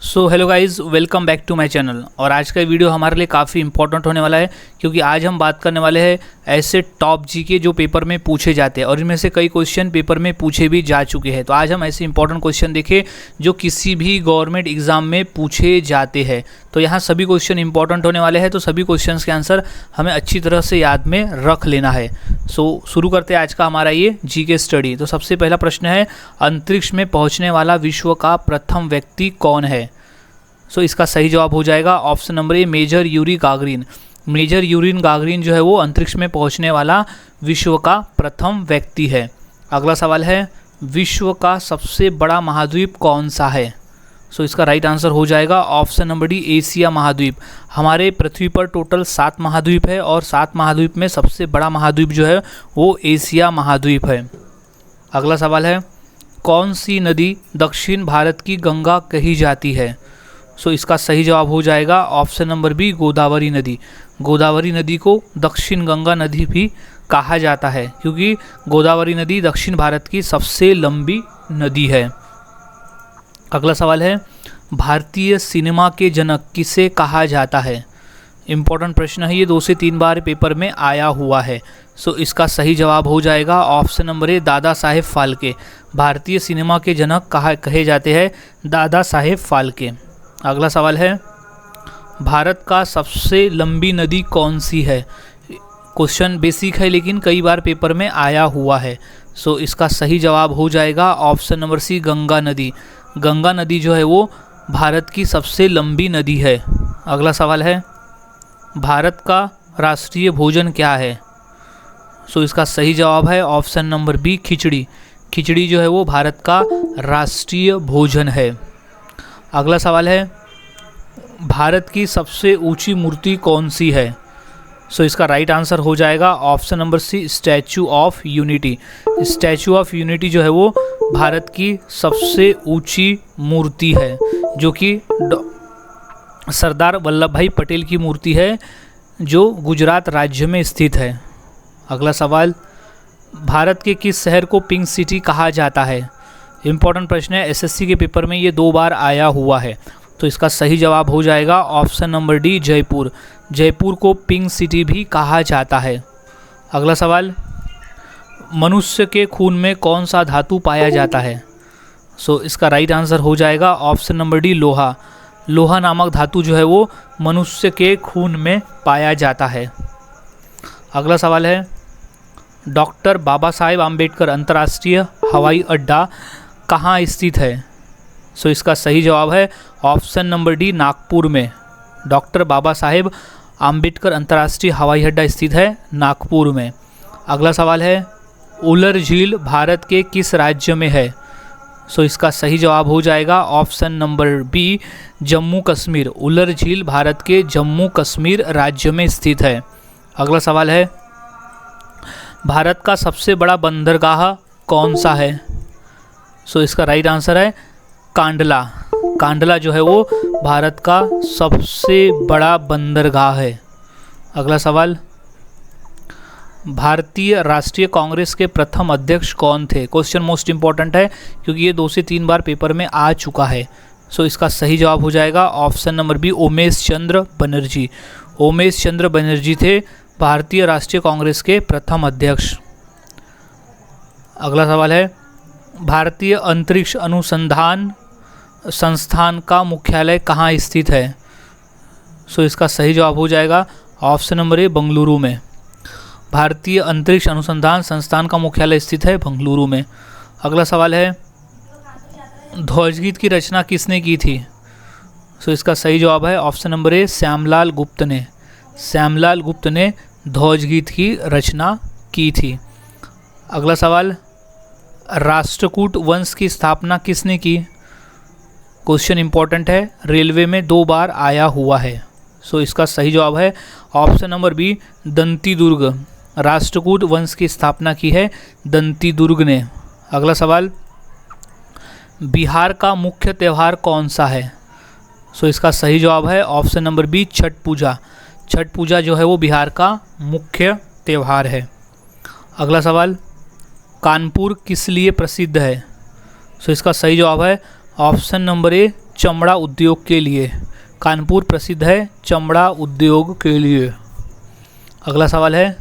So hello guys, welcome back to my channel. और आज का वीडियो हमारे लिए काफ़ी इंपॉर्टेंट होने वाला है क्योंकि आज हम बात करने वाले हैं ऐसे टॉप जीके जो पेपर में पूछे जाते हैं और इनमें से कई क्वेश्चन पेपर में पूछे भी जा चुके हैं। तो आज हम ऐसे इंपॉर्टेंट क्वेश्चन देखें जो किसी भी गवर्नमेंट एग्जाम में पूछे जाते हैं। तो यहाँ सभी क्वेश्चन इंपॉर्टेंट होने वाले हैं, तो सभी क्वेश्चन के आंसर हमें अच्छी तरह से याद में रख लेना है। सो शुरू करते हैं आज का हमारा ये जीके स्टडी। तो सबसे पहला प्रश्न है, अंतरिक्ष में पहुँचने वाला विश्व का प्रथम व्यक्ति कौन है? सो इसका सही जवाब हो जाएगा option number A, major Yuri Gagarin. Major Yuri Gagarin जो है वो अंतरिक्ष में पहुंचने वाला विश्व का प्रथम व्यक्ति है। अगला सवाल है, विश्व का सबसे बड़ा महाद्वीप कौन सा है? सो इसका राइट आंसर हो जाएगा ऑप्शन नंबर डी, एशिया महाद्वीप। हमारे पृथ्वी पर टोटल 7 महाद्वीप है और 7 महाद्वीप में सबसे बड़ा महाद्वीप जो है वो एशिया महाद्वीप है। अगला सवाल है, कौन सी नदी दक्षिण भारत की गंगा कही जाती है? सो इसका सही जवाब हो जाएगा ऑप्शन नंबर बी, गोदावरी नदी। गोदावरी नदी को दक्षिण गंगा नदी भी कहा जाता है क्योंकि गोदावरी नदी दक्षिण भारत की सबसे लंबी नदी है। अगला सवाल है, भारतीय सिनेमा के जनक किसे कहा जाता है? इम्पोर्टेंट प्रश्न है ये, 2 से 3 बार पेपर में आया हुआ है। सो इसका सही जवाब हो जाएगा ऑप्शन नंबर ए, दादा साहेब फाल्के। भारतीय सिनेमा के जनक कहे जाते हैं दादा साहेब फाल्के। अगला सवाल है, भारत का सबसे लंबी नदी कौन सी है? क्वेश्चन बेसिक है लेकिन कई बार पेपर में आया हुआ है। सो इसका सही जवाब हो जाएगा ऑप्शन नंबर सी, गंगा नदी। गंगा नदी जो है वो भारत की सबसे लंबी नदी है। अगला सवाल है, भारत का राष्ट्रीय भोजन क्या है? सो इसका सही जवाब है ऑप्शन नंबर बी, खिचड़ी। खिचड़ी जो है वो भारत का राष्ट्रीय भोजन है। अगला सवाल है, भारत की सबसे ऊंची मूर्ति कौन सी है? सो इसका राइट आंसर हो जाएगा option number C, Statue of Unity. Statue of Unity जो है वो भारत की सबसे ऊंची मूर्ति है जो कि सरदार वल्लभ भाई पटेल की मूर्ति है जो गुजरात राज्य में स्थित है। अगला सवाल, भारत के किस शहर को पिंक सिटी कहा जाता है? इम्पॉर्टेंट प्रश्न है, एसएससी के पेपर में ये 2 बार आया हुआ है। तो इसका सही जवाब हो जाएगा option number D, Jaipur. Jaipur को पिंक सिटी भी कहा जाता है। अगला सवाल, मनुष्य के खून में कौन सा धातु पाया जाता है? सो इसका राइट आंसर हो जाएगा ऑप्शन नंबर डी, लोहा। लोहा नामक धातु जो है वो मनुष्य के खून में पाया जाता है। अगला सवाल है, डॉक्टर बाबा साहेब आम्बेडकर अंतर्राष्ट्रीय हवाई अड्डा कहाँ स्थित है? सो इसका सही जवाब है ऑप्शन नंबर डी, नागपुर में। डॉक्टर बाबा साहेब आम्बेडकर अंतर्राष्ट्रीय हवाई अड्डा स्थित है नागपुर में। अगला सवाल है, उलर झील भारत के किस राज्य में है? सो इसका सही जवाब हो जाएगा option number B, Jammu Kashmir. Wular झील भारत के जम्मू कश्मीर राज्य में स्थित है। अगला सवाल है, भारत का सबसे बड़ा बंदरगाह कौन सा है? सो इसका राइट आंसर है कांडला। कांडला जो है वो भारत का सबसे बड़ा बंदरगाह है। अगला सवाल, भारतीय राष्ट्रीय कांग्रेस के प्रथम अध्यक्ष कौन थे? क्वेश्चन मोस्ट इंपॉर्टेंट है क्योंकि ये 2 से 3 बार पेपर में आ चुका है। सो इसका सही जवाब हो जाएगा option number B, Umesh Chandra Banerjee. Umesh Chandra Banerjee थे भारतीय राष्ट्रीय कांग्रेस के प्रथम अध्यक्ष। अगला सवाल है, भारतीय अंतरिक्ष अनुसंधान संस्थान का मुख्यालय कहाँ स्थित है? सो इसका सही जवाब हो जाएगा ऑप्शन नंबर ए, बंगलुरु में। भारतीय अंतरिक्ष अनुसंधान संस्थान का मुख्यालय स्थित है बंगलुरु में। अगला सवाल है, ध्वजगीत की रचना किसने की थी? सो इसका सही जवाब है ऑप्शन नंबर ए, श्यामलाल गुप्त ने। श्यामलाल गुप्त ने ध्वजगीत की रचना की थी। अगला सवाल, राष्ट्रकूट वंश की स्थापना किसने की? क्वेश्चन इंपॉर्टेंट है, रेलवे में 2 बार आया हुआ है। सो इसका सही जवाब है ऑप्शन नंबर बी, दंती दुर्ग। राष्ट्रकूट वंश की स्थापना की है दंती दुर्ग ने। अगला सवाल, बिहार का मुख्य त्यौहार कौन सा है? सो इसका सही जवाब है ऑप्शन नंबर बी, छठ पूजा। छठ पूजा जो है वो बिहार का मुख्य त्यौहार है। अगला सवाल, कानपुर किस लिए प्रसिद्ध है? सो इसका सही जवाब है ऑप्शन नंबर ए, चमड़ा उद्योग के लिए। कानपुर प्रसिद्ध है चमड़ा उद्योग के लिए। अगला सवाल है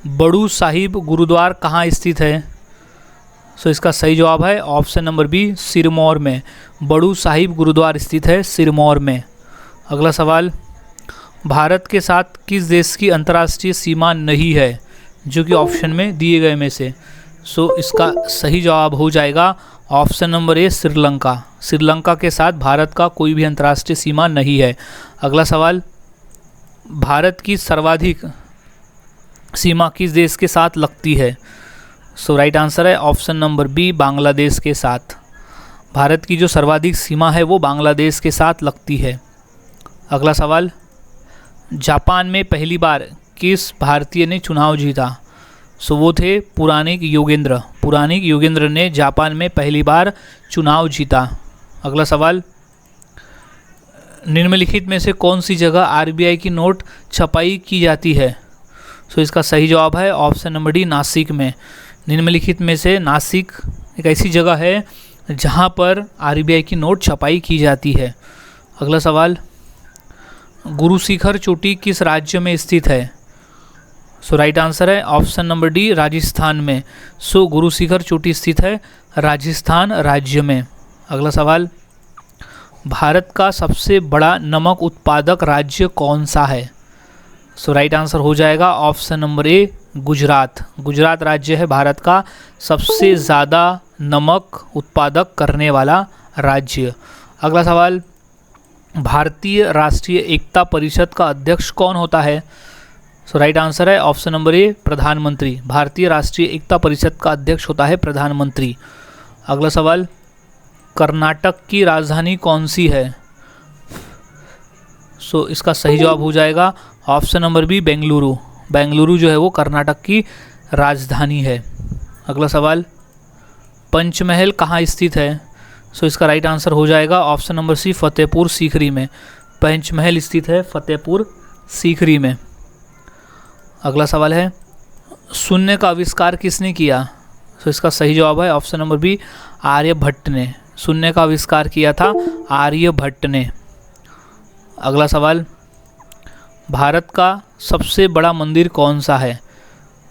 बड़ू साहिब गुरुद्वार कहाँ स्थित है? सो इसका सही जवाब है ऑप्शन नंबर बी, सिरमौर में। बड़ू साहिब गुरुद्वार स्थित है सिरमौर में। अगला सवाल भारत के साथ किस देश की अंतर्राष्ट्रीय सीमा नहीं है, जो कि ऑप्शन में दिए गए में से। सो इसका सही जवाब हो जाएगा ऑप्शन नंबर ए, श्रीलंका। श्रीलंका के साथ भारत का कोई भी अंतर्राष्ट्रीय सीमा नहीं है। अगला सवाल भारत की सर्वाधिक सीमा किस देश के साथ लगती है? सो राइट आंसर है ऑप्शन नंबर बी, बांग्लादेश के साथ। भारत की जो सर्वाधिक सीमा है वो बांग्लादेश के साथ लगती है। अगला सवाल जापान में पहली बार किस भारतीय ने चुनाव जीता? सो वो थे पुराणिक योगेंद्र। पुराणिक योगेंद्र ने जापान में पहली बार चुनाव जीता। अगला सवाल निम्नलिखित में से कौन सी जगह आरबीआई की नोट छपाई की जाती है? सो इसका सही जवाब है ऑप्शन नंबर डी, नासिक में। निम्नलिखित में से नासिक एक ऐसी जगह है जहां पर आरबीआई की नोट छपाई की जाती है। अगला सवाल गुरु शिखर चोटी किस राज्य में स्थित है? सो राइट आंसर है ऑप्शन नंबर डी, राजस्थान में। सो गुरु शिखर चोटी स्थित है राजस्थान राज्य में। अगला सवाल भारत का सबसे बड़ा नमक उत्पादक राज्य कौन सा है? सो राइट आंसर हो जाएगा ऑप्शन नंबर ए, गुजरात। गुजरात राज्य है भारत का सबसे ज़्यादा नमक उत्पादक करने वाला राज्य। अगला सवाल भारतीय राष्ट्रीय एकता परिषद का अध्यक्ष कौन होता है? सो राइट आंसर है ऑप्शन नंबर ए, प्रधानमंत्री। भारतीय राष्ट्रीय एकता परिषद का अध्यक्ष होता है प्रधानमंत्री। अगला सवाल कर्नाटक की राजधानी कौन सी है? सो इसका सही जवाब हो जाएगा option number B, Bengaluru. Bengaluru जो है वो कर्नाटक की राजधानी है। अगला सवाल पंचमहल कहाँ स्थित है? सो इसका राइट आंसर हो जाएगा option number C, Fatehpur Sikri में। पंचमहल स्थित है फतेहपुर सीकरी में। अगला सवाल है शून्य का आविष्कार किसने किया? सो इसका सही जवाब है ऑप्शन नंबर बी, आर्यभट्ट ने। शून्य का आविष्कार किया था आर्यभट्ट ने। अगला सवाल भारत का सबसे बड़ा मंदिर कौन सा है?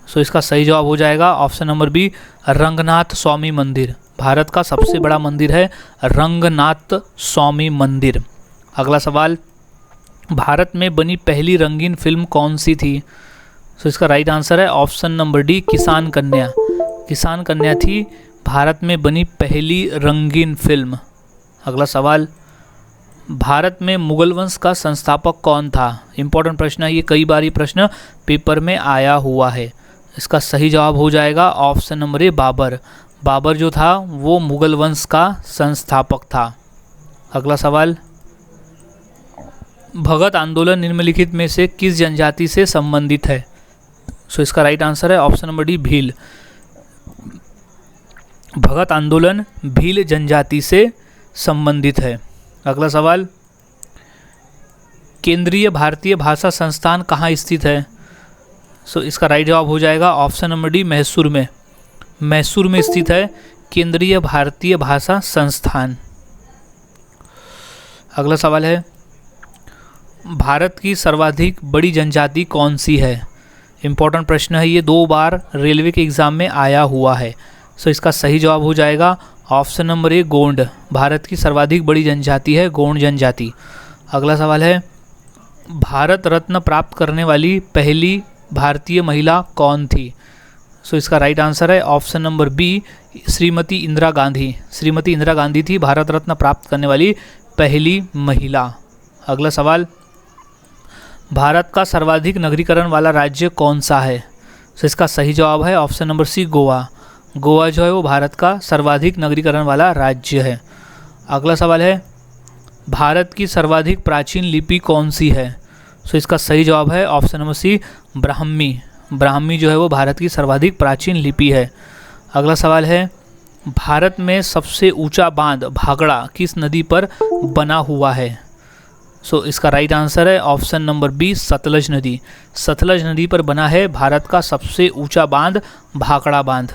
सो इसका सही जवाब हो जाएगा ऑप्शन नंबर बी, रंगनाथ स्वामी मंदिर। भारत का सबसे बड़ा मंदिर है रंगनाथ स्वामी मंदिर। अगला सवाल भारत में बनी पहली रंगीन फिल्म कौन सी थी? सो इसका राइट आंसर है ऑप्शन नंबर डी, किसान कन्या। किसान कन्या थी भारत में बनी पहली रंगीन फिल्म। अगला सवाल भारत में मुगल वंश का संस्थापक कौन था? इंपॉर्टेंट प्रश्न है ये, कई बार ये प्रश्न पेपर में आया हुआ है। इसका सही जवाब हो जाएगा option number A, Babar. Babar जो था वो मुगल वंश का संस्थापक था। अगला सवाल भगत आंदोलन निम्नलिखित में से किस जनजाति से संबंधित है? सो इसका राइट आंसर है ऑप्शन नंबर डी, भील। भगत आंदोलन भील जनजाति से संबंधित है। अगला सवाल केंद्रीय भारतीय भाषा संस्थान कहाँ स्थित है? सो इसका राइट जवाब हो जाएगा ऑप्शन नंबर डी, मैसूर में। मैसूर में स्थित है केंद्रीय भारतीय भाषा संस्थान। अगला सवाल है भारत की सर्वाधिक बड़ी जनजाति कौन सी है? इंपॉर्टेंट प्रश्न है ये, 2 बार रेलवे के एग्ज़ाम में आया हुआ है। सो इसका सही जवाब हो जाएगा ऑप्शन नंबर ए, गोंड। भारत की सर्वाधिक बड़ी जनजाति है गोंड जनजाति। अगला सवाल है भारत रत्न प्राप्त करने वाली पहली भारतीय महिला कौन थी? सो इसका राइट आंसर है option number B, Shrimati Indira Gandhi. Shrimati Indira Gandhi थी भारत रत्न प्राप्त करने वाली पहली महिला। अगला सवाल भारत का सर्वाधिक नगरीकरण वाला राज्य कौन सा है? सो इसका सही जवाब है option number C, Goa. Goa जो है वो भारत का सर्वाधिक नगरीकरण वाला राज्य है। अगला सवाल है भारत की सर्वाधिक प्राचीन लिपि कौन सी है? सो इसका सही जवाब है option number C, Brahmi. Brahmi जो है वो भारत की सर्वाधिक प्राचीन लिपि है। अगला सवाल है भारत में सबसे ऊंचा बांध भागड़ा किस नदी पर बना हुआ है? सो इसका राइट आंसर है ऑप्शन नंबर बी, सतलज नदी। सतलज नदी पर बना है भारत का सबसे ऊंचा बांध भाखड़ा बांध।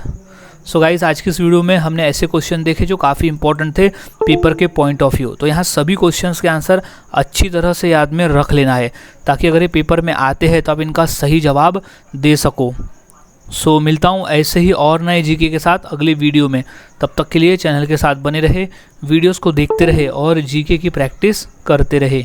सो गाइस, आज की इस वीडियो में हमने ऐसे क्वेश्चन देखे जो काफ़ी इंपॉर्टेंट थे पेपर के पॉइंट ऑफ व्यू। तो यहाँ सभी क्वेश्चंस के आंसर अच्छी तरह से याद में रख लेना है ताकि अगर ये पेपर में आते हैं तो आप इनका सही जवाब दे सको। सो मिलता हूँ ऐसे ही और नए जीके के साथ अगले वीडियो में। तब तक के लिए चैनल के साथ बने रहे, वीडियोस को देखते रहे और जीके की प्रैक्टिस करते रहे।